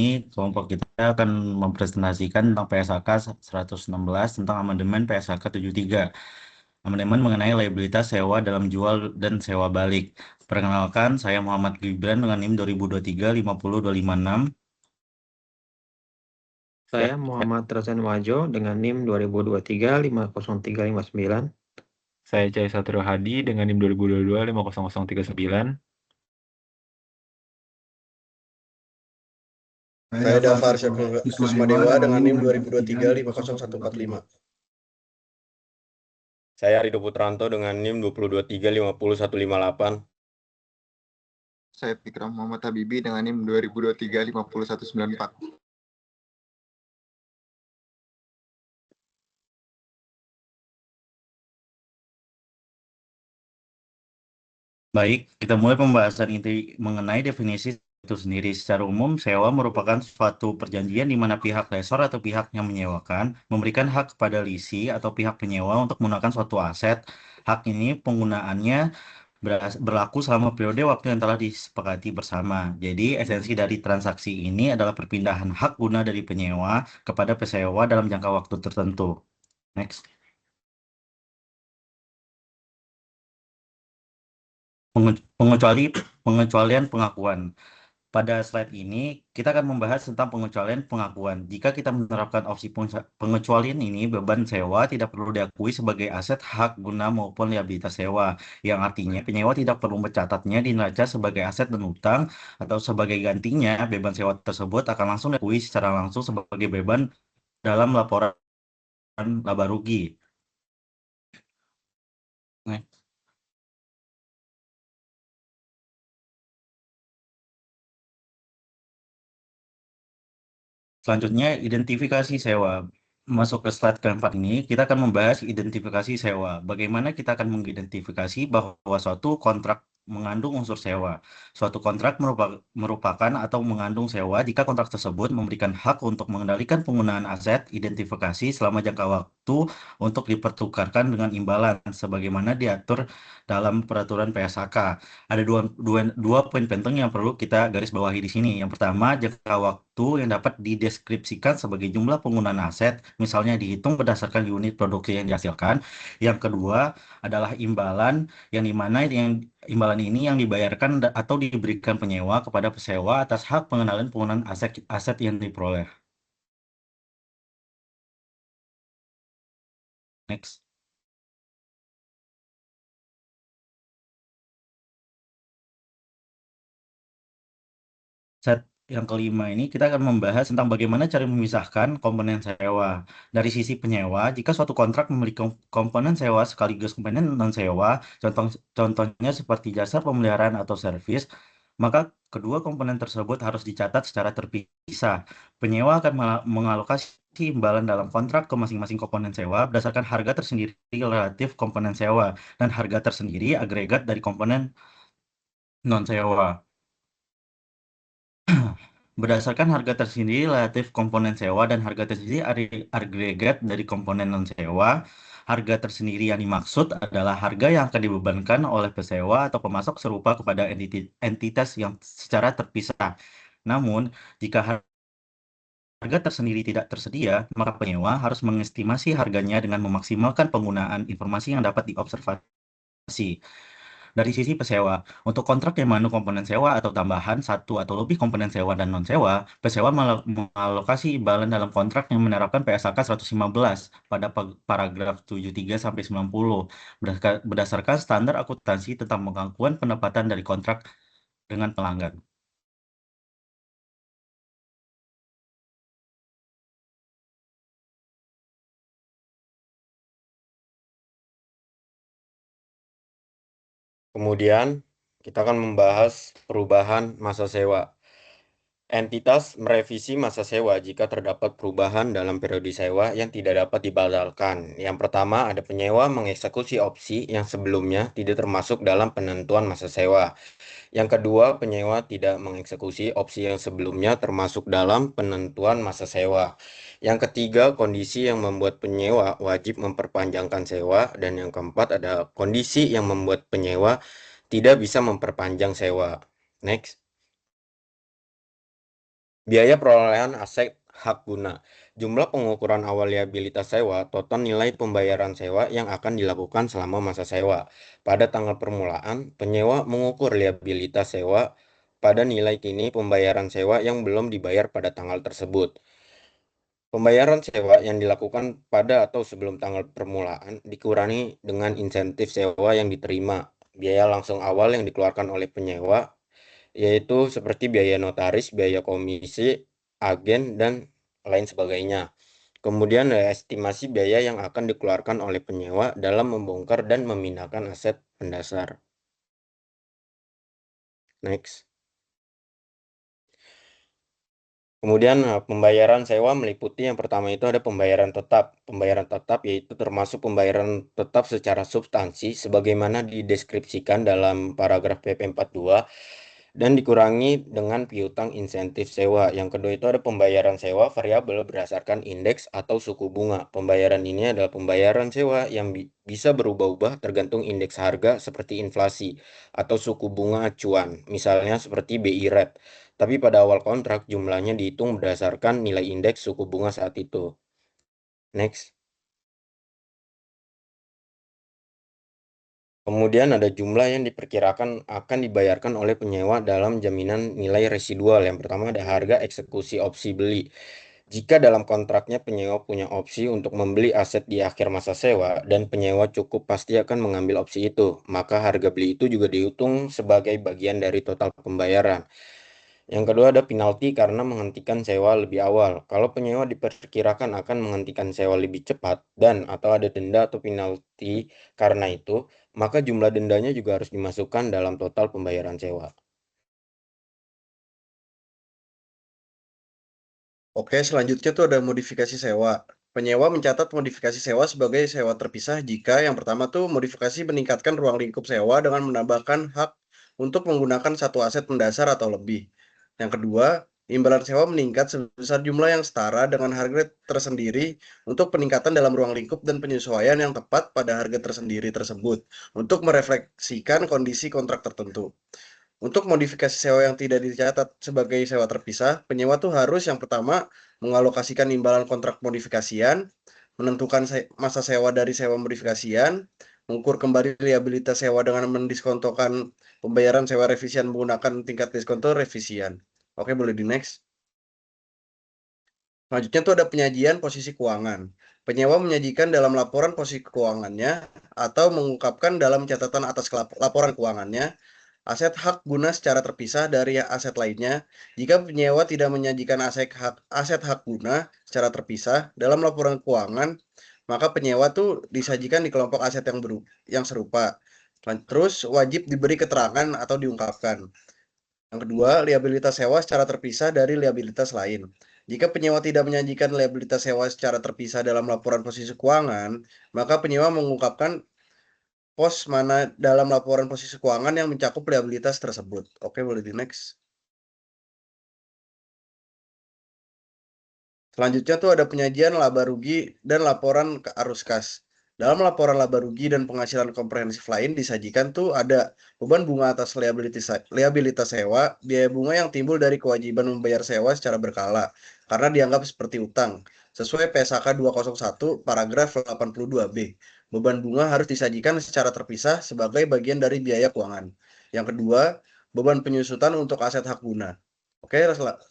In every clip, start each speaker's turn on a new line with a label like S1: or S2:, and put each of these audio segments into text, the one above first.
S1: ini kelompok kita akan mempresentasikan tentang PSAK 116 tentang amandemen PSAK 73. Amandemen mengenai liabilitas sewa dalam jual dan sewa balik. Perkenalkan, saya Muhammad Gibran dengan NIM 2023 50256.
S2: Saya Muhammad Razan Wajo dengan NIM 2023 50359.
S3: Saya Cahaya Satrio Hadi dengan NIM 2022 50039.
S4: Saya Dafar Kusmadewa dengan NIM 2023 50145.
S5: Saya Rido Putranto dengan NIM 2023 50158.
S6: Saya Fikram Muhammad Habibi dengan NIM 2023 50194.
S1: Baik, kita mulai pembahasan inti mengenai definisi itu sendiri. Secara umum, sewa merupakan suatu perjanjian di mana pihak lesor atau pihak yang menyewakan memberikan hak kepada lisi atau pihak penyewa untuk menggunakan suatu aset. Hak ini penggunaannya berlaku selama periode waktu yang telah disepakati bersama. Jadi, esensi dari transaksi ini adalah perpindahan hak guna dari penyewa kepada pesewa dalam jangka waktu tertentu. Next. Pengecualian pengakuan. Pada slide ini, kita akan membahas tentang pengecualian pengakuan. Jika kita menerapkan opsi pengecualian ini, beban sewa tidak perlu diakui sebagai aset hak guna maupun liabilitas sewa, yang artinya penyewa tidak perlu mencatatnya di neraca sebagai aset dan utang, atau sebagai gantinya, beban sewa tersebut akan langsung diakui secara langsung sebagai beban dalam laporan laba rugi. Next. Selanjutnya, identifikasi sewa. Masuk ke slide keempat ini, kita akan membahas identifikasi sewa. Bagaimana kita akan mengidentifikasi bahwa suatu kontrak mengandung unsur sewa. Suatu kontrak merupakan atau mengandung sewa jika kontrak tersebut memberikan hak untuk mengendalikan penggunaan aset identifikasi selama jangka waktu untuk dipertukarkan dengan imbalan, sebagaimana diatur dalam peraturan PSAK. Ada dua poin penting yang perlu kita garis bawahi di sini. Yang pertama, jangka waktu yang dapat dideskripsikan sebagai jumlah penggunaan aset, misalnya dihitung berdasarkan unit produksi yang dihasilkan. Yang kedua adalah imbalan, yang dimana imbalan ini yang dibayarkan atau diberikan penyewa kepada pesewa atas hak pengenalan penggunaan aset yang diperoleh. Next. Set yang kelima ini kita akan membahas tentang bagaimana cara memisahkan komponen sewa. Dari sisi penyewa, jika suatu kontrak memiliki komponen sewa sekaligus komponen non-sewa, contohnya seperti jasa pemeliharaan atau servis, maka kedua komponen tersebut harus dicatat secara terpisah. Penyewa akan mengalokasi imbalan dalam kontrak ke masing-masing komponen sewa berdasarkan harga tersendiri relatif komponen sewa dan harga tersendiri agregat dari komponen non-sewa. Berdasarkan harga tersendiri relatif komponen sewa dan harga tersendiri agregat dari komponen non-sewa, harga tersendiri yang dimaksud adalah harga yang akan dibebankan oleh pesewa atau pemasok serupa kepada entitas yang secara terpisah. Namun, jika harga tersendiri tidak tersedia, maka penyewa harus mengestimasi harganya dengan memaksimalkan penggunaan informasi yang dapat diobservasi. Dari sisi pesewa, untuk kontrak yang mengandung komponen sewa atau tambahan satu atau lebih komponen sewa dan non-sewa, pesewa mengalokasi imbalan dalam kontrak yang menerapkan PSAK 115 pada paragraf 73 sampai 90 berdasarkan standar akuntansi tentang pengakuan pendapatan dari kontrak dengan pelanggan.
S5: Kemudian, kita akan membahas perubahan masa sewa. Entitas merevisi masa sewa jika terdapat perubahan dalam periode sewa yang tidak dapat dibatalkan. Yang pertama, ada penyewa mengeksekusi opsi yang sebelumnya tidak termasuk dalam penentuan masa sewa. Yang kedua, penyewa tidak mengeksekusi opsi yang sebelumnya termasuk dalam penentuan masa sewa. Yang ketiga, kondisi yang membuat penyewa wajib memperpanjangkan sewa. Dan yang keempat, ada kondisi yang membuat penyewa tidak bisa memperpanjang sewa. Next. Biaya perolehan aset hak guna. Jumlah pengukuran awal liabilitas sewa, total nilai pembayaran sewa yang akan dilakukan selama masa sewa. Pada tanggal permulaan, penyewa mengukur liabilitas sewa pada nilai kini pembayaran sewa yang belum dibayar pada tanggal tersebut. Pembayaran sewa yang dilakukan pada atau sebelum tanggal permulaan dikurangi dengan insentif sewa yang diterima. Biaya langsung awal yang dikeluarkan oleh penyewa, yaitu seperti biaya notaris, biaya komisi, agen, dan lain sebagainya. Kemudian ada estimasi biaya yang akan dikeluarkan oleh penyewa dalam membongkar dan memindahkan aset pendasar. Next. Kemudian pembayaran sewa meliputi yang pertama itu ada pembayaran tetap. Pembayaran tetap yaitu termasuk pembayaran tetap secara substansi sebagaimana dideskripsikan dalam paragraf PP 42 dan dikurangi dengan piutang insentif sewa. Yang kedua itu ada pembayaran sewa variabel berdasarkan indeks atau suku bunga. Pembayaran ini adalah pembayaran sewa yang bisa berubah-ubah tergantung indeks harga seperti inflasi atau suku bunga acuan, misalnya seperti BI rate. Tapi pada awal kontrak jumlahnya dihitung berdasarkan nilai indeks suku bunga saat itu. Next. Kemudian ada jumlah yang diperkirakan akan dibayarkan oleh penyewa dalam jaminan nilai residual. Yang pertama ada harga eksekusi opsi beli. Jika dalam kontraknya penyewa punya opsi untuk membeli aset di akhir masa sewa dan penyewa cukup pasti akan mengambil opsi itu, maka harga beli itu juga dihitung sebagai bagian dari total pembayaran. Yang kedua ada penalti karena menghentikan sewa lebih awal. Kalau penyewa diperkirakan akan menghentikan sewa lebih cepat dan atau ada denda atau penalti karena itu, maka jumlah dendanya juga harus dimasukkan dalam total pembayaran sewa.
S4: Oke, selanjutnya tuh ada modifikasi sewa. Penyewa mencatat modifikasi sewa sebagai sewa terpisah jika yang pertama tuh modifikasi meningkatkan ruang lingkup sewa dengan menambahkan hak untuk menggunakan satu aset mendasar atau lebih. Yang kedua, imbalan sewa meningkat sebesar jumlah yang setara dengan harga tersendiri untuk peningkatan dalam ruang lingkup dan penyesuaian yang tepat pada harga tersendiri tersebut untuk merefleksikan kondisi kontrak tertentu. Untuk modifikasi sewa yang tidak dicatat sebagai sewa terpisah, penyewa tuh harus yang pertama mengalokasikan imbalan kontrak modifikasian, menentukan masa sewa dari sewa modifikasian, mengukur kembali liabilitas sewa dengan mendiskontokan pembayaran sewa revisian menggunakan tingkat diskonto revisian. Oke, boleh di next. Selanjutnya tuh ada penyajian posisi keuangan. Penyewa menyajikan dalam laporan posisi keuangannya atau mengungkapkan dalam catatan atas laporan keuangannya aset hak guna secara terpisah dari aset lainnya. Jika penyewa tidak menyajikan aset hak guna secara terpisah dalam laporan keuangan, maka penyewa tuh disajikan di kelompok aset yang serupa. Terus wajib diberi keterangan atau diungkapkan. Yang kedua, liabilitas sewa secara terpisah dari liabilitas lain. Jika penyewa tidak menyajikan liabilitas sewa secara terpisah dalam laporan posisi keuangan, maka penyewa mengungkapkan pos mana dalam laporan posisi keuangan yang mencakup liabilitas tersebut. Oke, boleh di next. Selanjutnya tuh ada penyajian laba rugi dan laporan ke arus kas. Dalam laporan laba rugi dan penghasilan komprehensif lain disajikan tuh ada beban bunga atas liabilitas sewa, biaya bunga yang timbul dari kewajiban membayar sewa secara berkala karena dianggap seperti utang. Sesuai PSAK 201 paragraf 82B. Beban bunga harus disajikan secara terpisah sebagai bagian dari biaya keuangan. Yang kedua, beban penyusutan untuk aset hak guna. Oke,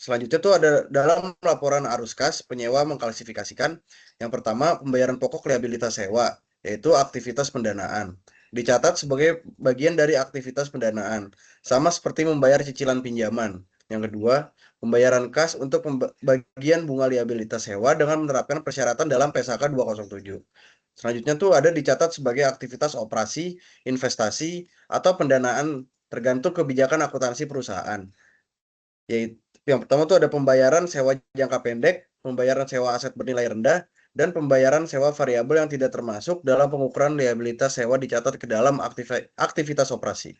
S4: selanjutnya tuh ada dalam laporan arus kas, penyewa mengklasifikasikan yang pertama pembayaran pokok liabilitas sewa, yaitu aktivitas pendanaan. Dicatat sebagai bagian dari aktivitas pendanaan, sama seperti membayar cicilan pinjaman. Yang kedua, pembayaran kas untuk bagian bunga liabilitas sewa dengan menerapkan persyaratan dalam PSAK 207. Selanjutnya tuh ada dicatat sebagai aktivitas operasi, investasi, atau pendanaan tergantung kebijakan akuntansi perusahaan. Yaitu yang pertama tuh ada pembayaran sewa jangka pendek, pembayaran sewa aset bernilai rendah, dan pembayaran sewa variabel yang tidak termasuk dalam pengukuran liabilitas sewa dicatat ke dalam aktivitas operasi.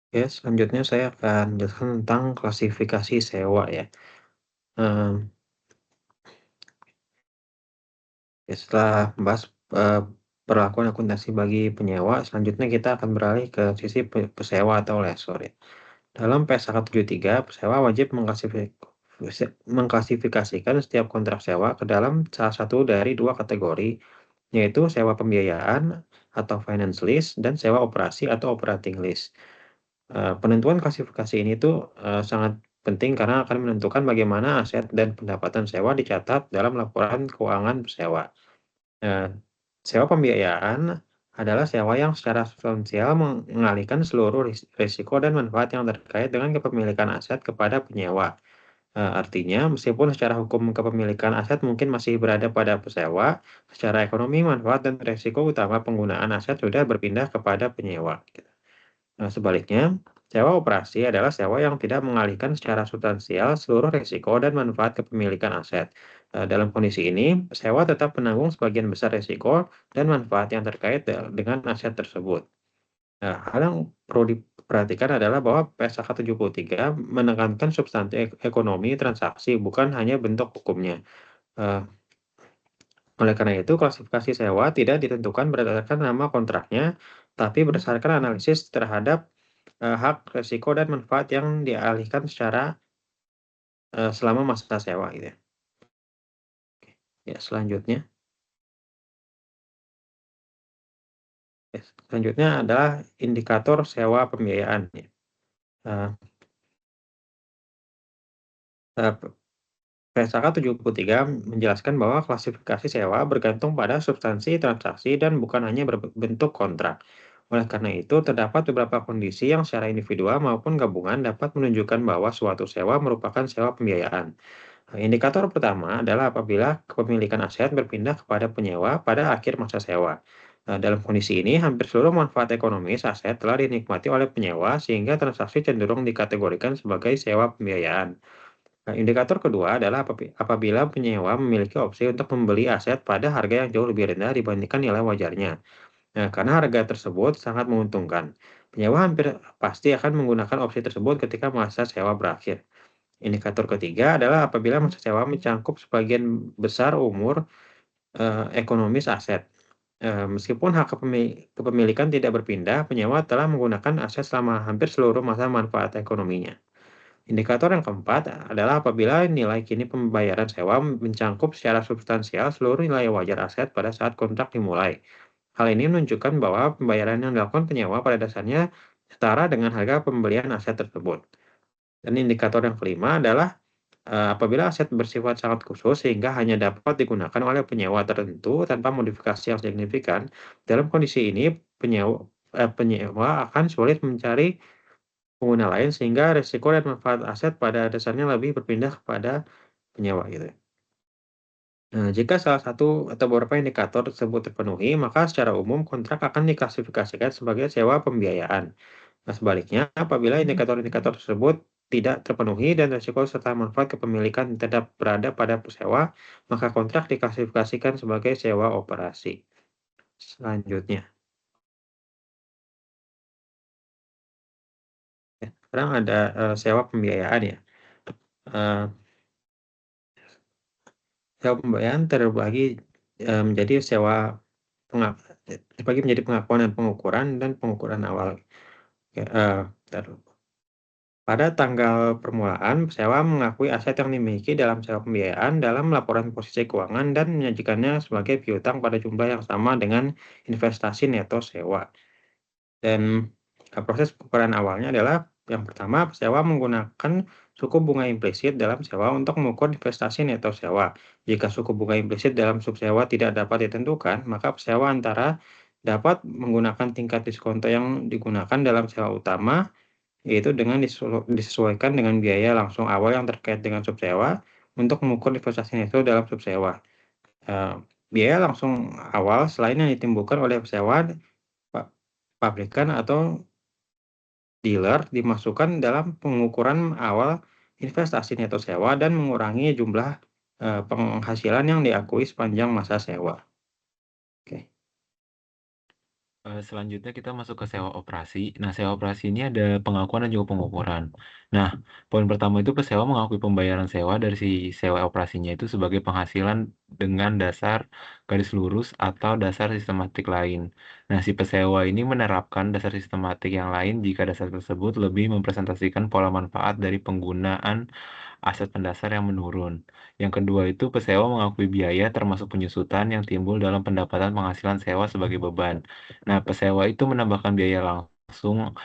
S2: Oke, selanjutnya saya akan menjelaskan tentang klasifikasi sewa ya. Setelah membahas perlakuan akuntansi bagi penyewa, selanjutnya kita akan beralih ke sisi pesewa atau lessor ya. Dalam PS173, pesewa wajib mengklasifikasikan setiap kontrak sewa ke dalam salah satu dari dua kategori, yaitu sewa pembiayaan atau finance lease dan sewa operasi atau operating lease. Penentuan klasifikasi ini tuh sangat penting karena akan menentukan bagaimana aset dan pendapatan sewa dicatat dalam laporan keuangan pesewa. Sewa pembiayaan adalah sewa yang secara substansial mengalihkan seluruh risiko dan manfaat yang terkait dengan kepemilikan aset kepada penyewa. Artinya, meskipun secara hukum kepemilikan aset mungkin masih berada pada pesewa, secara ekonomi manfaat dan risiko utama penggunaan aset sudah berpindah kepada penyewa. Sebaliknya, sewa operasi adalah sewa yang tidak mengalihkan secara substansial seluruh risiko dan manfaat kepemilikan aset. Dalam kondisi ini, sewa tetap menanggung sebagian besar risiko dan manfaat yang terkait dengan aset tersebut. Hal yang perlu diperhatikan adalah bahwa PS173 menekankan substansi ekonomi transaksi, bukan hanya bentuk hukumnya. Oleh karena itu, klasifikasi sewa tidak ditentukan berdasarkan nama kontraknya, tapi berdasarkan analisis terhadap hak, risiko, dan manfaat yang dialihkan secara selama masa sewa gitu ya. Ya, selanjutnya. Selanjutnya adalah indikator sewa pembiayaan ya. PSAK 73 menjelaskan bahwa klasifikasi sewa bergantung pada substansi transaksi dan bukan hanya berbentuk kontrak. Oleh karena itu, terdapat beberapa kondisi yang secara individual maupun gabungan dapat menunjukkan bahwa suatu sewa merupakan sewa pembiayaan. Indikator pertama adalah apabila kepemilikan aset berpindah kepada penyewa pada akhir masa sewa. Dalam kondisi ini, hampir seluruh manfaat ekonomis aset telah dinikmati oleh penyewa sehingga transaksi cenderung dikategorikan sebagai sewa pembiayaan. Indikator kedua adalah apabila penyewa memiliki opsi untuk membeli aset pada harga yang jauh lebih rendah dibandingkan nilai wajarnya. Karena harga tersebut sangat menguntungkan, penyewa hampir pasti akan menggunakan opsi tersebut ketika masa sewa berakhir. Indikator ketiga adalah apabila masa sewa mencakup sebagian besar umur ekonomis aset. Meskipun hak kepemilikan tidak berpindah, penyewa telah menggunakan aset selama hampir seluruh masa manfaat ekonominya. Indikator yang keempat adalah apabila nilai kini pembayaran sewa mencakup secara substansial seluruh nilai wajar aset pada saat kontrak dimulai. Hal ini menunjukkan bahwa pembayaran yang dilakukan penyewa pada dasarnya setara dengan harga pembelian aset tersebut. Dan indikator yang kelima adalah apabila aset bersifat sangat khusus sehingga hanya dapat digunakan oleh penyewa tertentu tanpa modifikasi yang signifikan. Dalam kondisi ini, penyewa akan sulit mencari pengguna lain sehingga risiko dan manfaat aset pada dasarnya lebih berpindah kepada penyewa gitu ya. Jika salah satu atau beberapa indikator tersebut terpenuhi, maka secara umum kontrak akan diklasifikasikan sebagai sewa pembiayaan. Sebaliknya, apabila indikator-indikator tersebut tidak terpenuhi dan risiko serta manfaat kepemilikan tetap berada pada pesewa, maka kontrak diklasifikasikan sebagai sewa operasi. Selanjutnya. Sekarang ada sewa pembiayaan ya. Sewa pembiayaan terbagi menjadi dibagi menjadi pengakuan dan pengukuran awal. Pada tanggal permulaan, pesewa mengakui aset yang dimiliki dalam sewa pembiayaan dalam laporan posisi keuangan dan menyajikannya sebagai piutang pada jumlah yang sama dengan investasi neto sewa. Dan proses pengukuran awalnya adalah yang pertama, pesewa menggunakan suku bunga implisit dalam sewa untuk mengukur investasi neto sewa. Jika suku bunga implisit dalam subsewa tidak dapat ditentukan, maka pesewa antara dapat menggunakan tingkat diskonto yang digunakan dalam sewa utama, yaitu dengan disesuaikan dengan biaya langsung awal yang terkait dengan subsewa untuk mengukur investasi neto dalam subsewa. Biaya langsung awal selain yang ditimbulkan oleh pesewa, pabrikan atau dealer dimasukkan dalam pengukuran awal investasi neto sewa dan mengurangi jumlah penghasilan yang diakui sepanjang masa sewa. Oke.
S3: Selanjutnya kita masuk ke sewa operasi. Nah, sewa operasi ini ada pengakuan dan juga pengukuran. Nah, poin pertama itu pesewa mengakui pembayaran sewa dari si sewa operasinya itu sebagai penghasilan dengan dasar garis lurus atau dasar sistematik lain. Nah, si pesewa ini menerapkan dasar sistematik yang lain jika dasar tersebut lebih mempresentasikan pola manfaat dari penggunaan aset pendasar yang menurun. Yang kedua itu pesewa mengakui biaya termasuk penyusutan yang timbul dalam pendapatan penghasilan sewa sebagai beban. Nah, pesewa itu menambahkan biaya langsung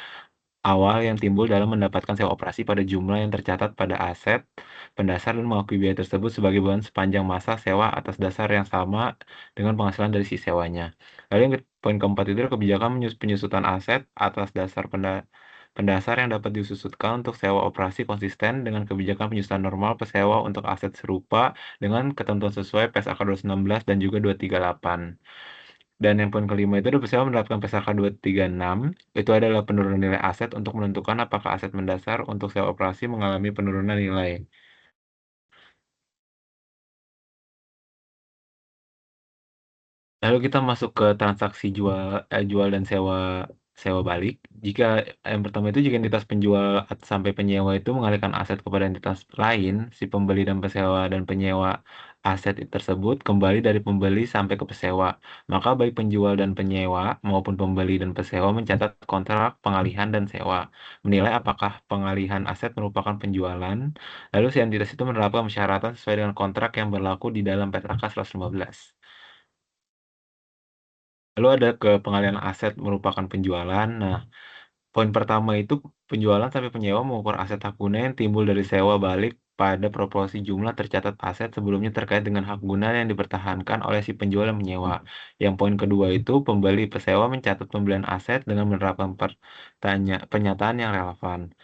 S3: awal yang timbul dalam mendapatkan sewa operasi pada jumlah yang tercatat pada aset pendasar dan mengakui biaya tersebut sebagai beban sepanjang masa sewa atas dasar yang sama dengan penghasilan dari si sewanya. Lalu yang poin keempat itu adalah kebijakan penyusutan aset atas dasar pendasar yang dapat disusutkan untuk sewa operasi konsisten dengan kebijakan penyusutan normal pesewa untuk aset serupa dengan ketentuan sesuai PSAK 219 dan juga 238. Dan yang poin kelima itu adalah pesewa menerapkan PSAK 236, itu adalah penurunan nilai aset untuk menentukan apakah aset mendasar untuk sewa operasi mengalami penurunan nilai. Lalu kita masuk ke transaksi jual dan sewa balik. Jika yang pertama itu jika entitas penjual sampai penyewa itu mengalihkan aset kepada entitas lain, si pembeli dan pesewa dan penyewa aset tersebut kembali dari pembeli sampai ke pesewa. Maka baik penjual dan penyewa maupun pembeli dan pesewa mencatat kontrak pengalihan dan sewa, menilai apakah pengalihan aset merupakan penjualan. Lalu si entitas itu menerapkan persyaratan sesuai dengan kontrak yang berlaku di dalam PSAK 115. Lalu ada ke pengalihan aset merupakan penjualan. Nah, poin pertama itu penjualan sampai penyewa mengukur aset hak guna yang timbul dari sewa balik pada proporsi jumlah tercatat aset sebelumnya terkait dengan hak guna yang dipertahankan oleh si penjual dan penyewa. Yang poin kedua itu pembeli pesewa mencatat pembelian aset dengan menerapkan pernyataan yang relevan.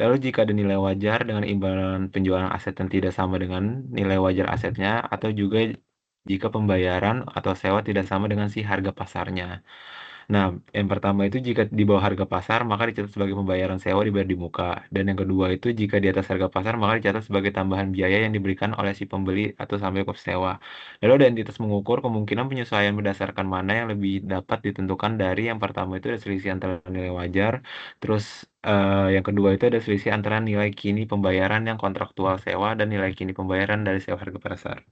S3: Lalu jika ada nilai wajar dengan imbalan penjualan aset yang tidak sama dengan nilai wajar asetnya atau juga jika pembayaran atau sewa tidak sama dengan si harga pasarnya. Nah, yang pertama itu jika di bawah harga pasar maka dicatat sebagai pembayaran sewa dibayar di muka. Dan yang kedua itu jika di atas harga pasar maka dicatat sebagai tambahan biaya yang diberikan oleh si pembeli atau sampai ke pesewa. Lalu ada entitas mengukur kemungkinan penyesuaian berdasarkan mana yang lebih dapat ditentukan dari yang pertama itu ada selisih antara nilai wajar, terus yang kedua itu ada selisih antara nilai kini pembayaran yang kontraktual sewa dan nilai kini pembayaran dari sewa harga pasar.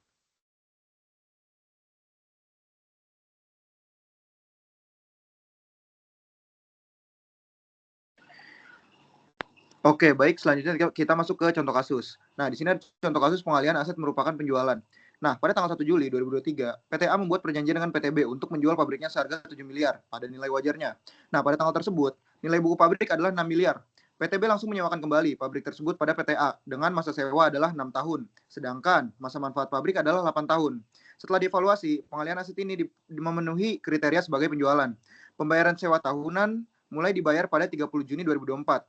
S6: Oke, baik. Selanjutnya kita masuk ke contoh kasus. Nah, di sini contoh kasus pengalihan aset merupakan penjualan. Nah, pada tanggal 1 Juli 2023, PTA membuat perjanjian dengan PTB untuk menjual pabriknya seharga 7 miliar. Ada nilai wajarnya. Nah, pada tanggal tersebut, nilai buku pabrik adalah 6 miliar. PTB langsung menyewakan kembali pabrik tersebut pada PTA dengan masa sewa adalah 6 tahun. Sedangkan masa manfaat pabrik adalah 8 tahun. Setelah dievaluasi, pengalihan aset ini memenuhi kriteria sebagai penjualan. Pembayaran sewa tahunan mulai dibayar pada 30 Juni 2024.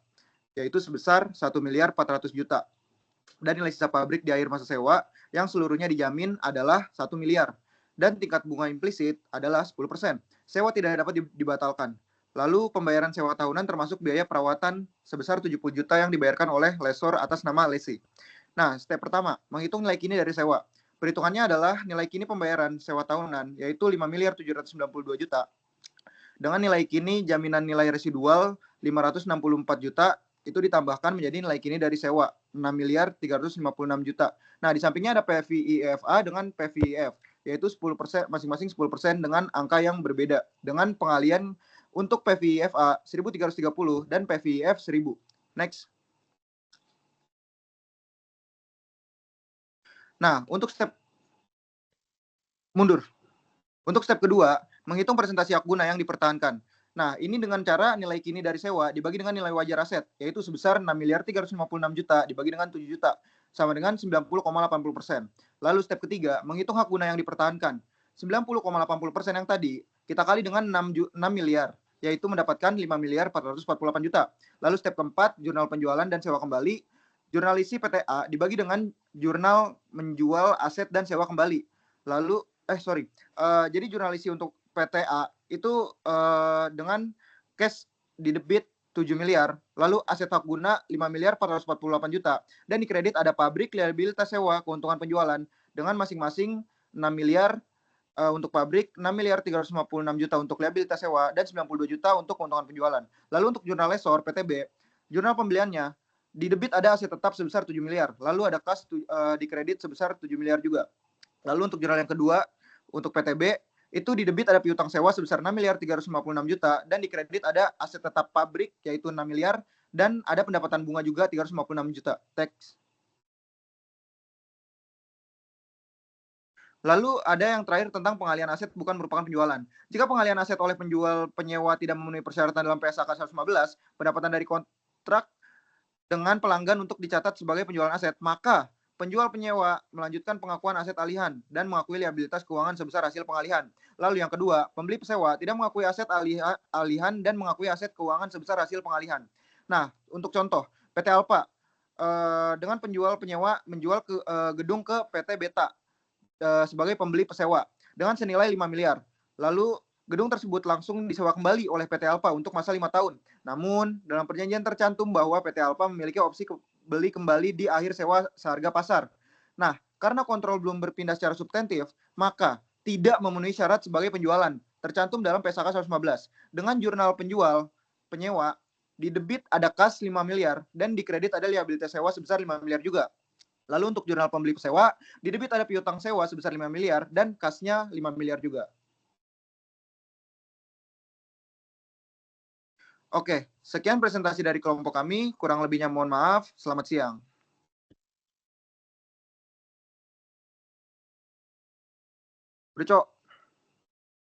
S6: Yaitu sebesar 1 miliar 400 juta. Dan nilai sisa pabrik di akhir masa sewa yang seluruhnya dijamin adalah 1 miliar. Dan tingkat bunga implisit adalah 10%. Sewa tidak dapat dibatalkan. Lalu pembayaran sewa tahunan termasuk biaya perawatan sebesar 70 juta yang dibayarkan oleh lessor atas nama lessee. Nah, step pertama, menghitung nilai kini dari sewa. Perhitungannya adalah nilai kini pembayaran sewa tahunan, yaitu 5 miliar 792 juta. Dengan nilai kini jaminan nilai residual 564 juta, itu ditambahkan menjadi nilai kini dari sewa 6 miliar 356 juta. Nah, di sampingnya ada PVIFA dengan PVIF, yaitu 10%, masing-masing 10% dengan angka yang berbeda. Dengan pengalian untuk PVIFA 1.330 dan PVIF 1.000. Next. Nah, untuk step mundur. Untuk step kedua, menghitung presentasi hak guna yang dipertahankan. Nah, ini dengan cara nilai kini dari sewa dibagi dengan nilai wajar aset, yaitu sebesar 6 miliar 356 juta dibagi dengan 7 juta, sama dengan 90,80%. Lalu step ketiga, menghitung hak guna yang dipertahankan. 90,80% yang tadi, kita kali dengan 6 miliar, yaitu mendapatkan 5 miliar 448 juta. Lalu step keempat, jurnal penjualan dan sewa kembali. Jurnal isi PTA dibagi dengan jurnal menjual aset dan sewa kembali. Lalu, jadi jurnal isi untuk PTA itu dengan cash di debit 7 miliar, lalu aset hak guna 5 miliar 448 juta, dan di kredit ada pabrik, liabilitas sewa, keuntungan penjualan dengan masing-masing 6 miliar untuk pabrik, 6.356 juta untuk liabilitas sewa, dan 92 juta untuk keuntungan penjualan. Lalu untuk jurnal lesor PTB, jurnal pembeliannya di debit ada aset tetap sebesar 7 miliar, lalu ada kas di kredit sebesar 7 miliar juga. Lalu untuk jurnal yang kedua, untuk PTB, itu di debit ada piutang sewa sebesar 6.356 juta, dan di kredit ada aset tetap pabrik yaitu 6 miliar, dan ada pendapatan bunga juga 356 juta. Teks. Lalu ada yang terakhir tentang pengalihan aset bukan merupakan penjualan. Jika pengalihan aset oleh penjual penyewa tidak memenuhi persyaratan dalam PSAK 115, pendapatan dari kontrak dengan pelanggan untuk dicatat sebagai penjualan aset, maka penjual penyewa melanjutkan pengakuan aset alihan dan mengakui liabilitas keuangan sebesar hasil pengalihan. Lalu yang kedua, pembeli pesewa tidak mengakui aset alihan dan mengakui aset keuangan sebesar hasil pengalihan. Nah, untuk contoh, PT Alfa dengan penjual penyewa menjual gedung ke PT Beta sebagai pembeli pesewa dengan senilai 5 miliar. Lalu gedung tersebut langsung disewa kembali oleh PT Alfa untuk masa 5 tahun. Namun, dalam perjanjian tercantum bahwa PT Alfa memiliki opsi beli kembali di akhir sewa seharga pasar. Nah, karena kontrol belum berpindah secara substantif, maka tidak memenuhi syarat sebagai penjualan, tercantum dalam PSAK 115. Dengan jurnal penjual, penyewa, di debit ada kas 5 miliar, dan di kredit ada liabilitas sewa sebesar 5 miliar juga. Lalu untuk jurnal pembeli pesewa, di debit ada piutang sewa sebesar 5 miliar dan kasnya 5 miliar juga. Oke, sekian presentasi dari kelompok kami. Kurang lebihnya mohon maaf. Selamat siang. Udah, Cok.